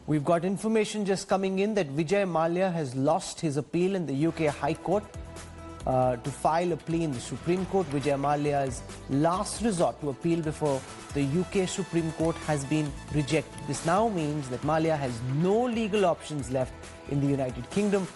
We've got information just coming in that Vijay Mallya has lost his appeal in the UK High Court to file a plea in the Supreme Court. Vijay Mallya's last resort to appeal before the UK Supreme Court has been rejected. This now means that Mallya has no legal options left in the United Kingdom.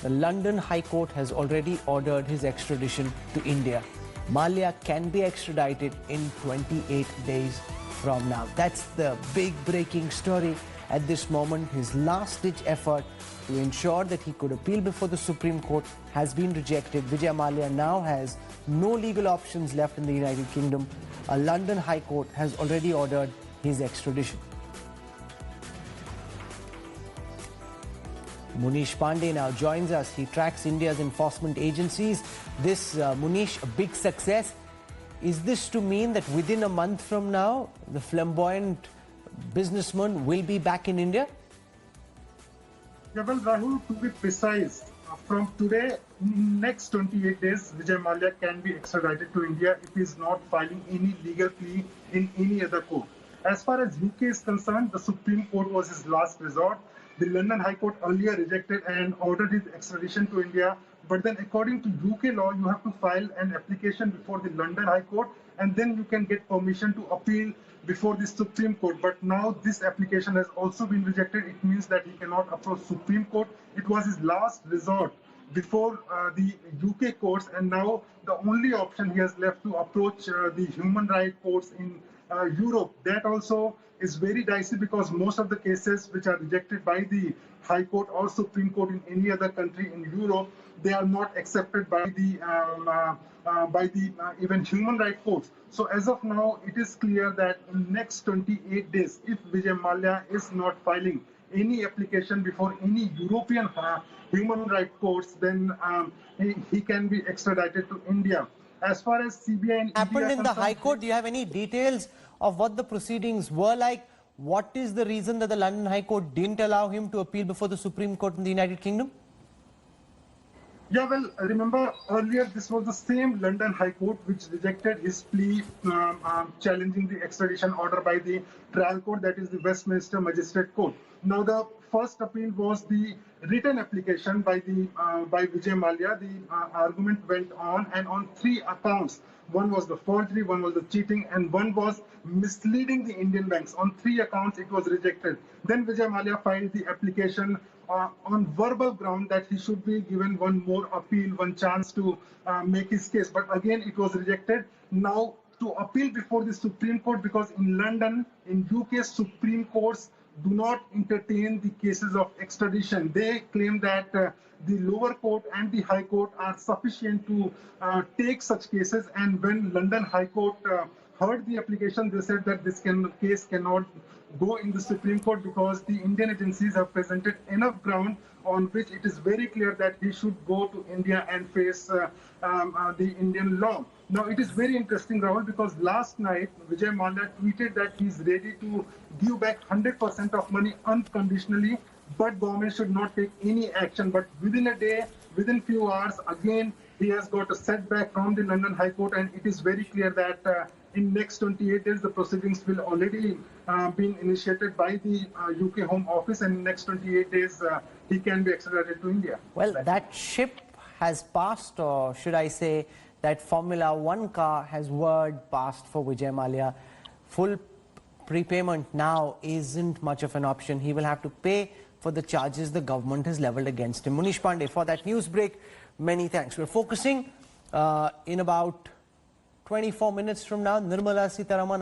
The London High Court has already ordered his extradition to India. Mallya can be extradited in 28 days from now. That's the big breaking story at this moment. His last-ditch effort to ensure that he could appeal before the Supreme Court has been rejected. Vijay Mallya now has no legal options left in the United Kingdom. A London High Court has already ordered his extradition. Munish Pandey now joins us. He tracks India's enforcement agencies. This, Munish, a big success. Is this to mean that within a month from now, the flamboyant businessman will be back in India? Yeah, well, Rahul, to be precise, from today, next 28 days, Vijay Mallya can be extradited to India if he is not filing any legal plea in any other court. As far as UK is concerned, the Supreme Court was his last resort. The London High Court earlier rejected and ordered his extradition to India. But then according to UK law, you have to file an application before the London High Court and then you can get permission to appeal before the Supreme Court. But now this application has also been rejected. It means that he cannot approach Supreme Court. It was his last resort before the UK courts, and now the only option he has left to approach the human rights courts in Europe. That also is very dicey because most of the cases which are rejected by the High Court or Supreme Court in any other country in Europe, they are not accepted by the even human rights courts. So as of now, it is clear that in next 28 days, if Vijay Mallya is not filing any application before any European human rights courts, then he can be extradited to India. As far as CBI and happened in the High Court, do you have any details of what the proceedings were like? What is the reason that the London High Court didn't allow him to appeal before the Supreme Court in the United Kingdom? Yeah, well, remember earlier this was the same London High Court which rejected his plea challenging the extradition order by the trial court, that is the Westminster Magistrate Court. Now the first appeal was the written application by Vijay Mallya. The argument went on, and on 3 accounts. One was the forgery, one was the cheating, and one was misleading the Indian banks. On 3 accounts, it was rejected. Then Vijay Mallya filed the application on verbal ground that he should be given one more appeal, one chance to make his case. But again, it was rejected. Now, to appeal before the Supreme Court, because in London, in UK, Supreme Courts do not entertain the cases of extradition. They claim that the lower court and the High Court are sufficient to take such cases. And when London High Court heard the application, they said that this case cannot go in the Supreme Court because the Indian agencies have presented enough ground on which it is very clear that he should go to India and face the Indian law. Now, it is very interesting, Rahul, because last night Vijay Mallya tweeted that he is ready to give back 100% of money unconditionally, but government should not take any action. But within a day, within few hours, again, he has got a setback from the London High Court, and it is very clear that in next 28 days, the proceedings will already been initiated by the UK Home Office, and in next 28 days, he can be extradited to India. Well, that ship has passed, or should I say, that Formula One car has whirred past for Vijay Mallya. Full prepayment now isn't much of an option. He will have to pay for the charges the government has leveled against him. Munish Pandey, for that news break, many thanks. We're focusing in about 24 minutes from now. Nirmala Sitharaman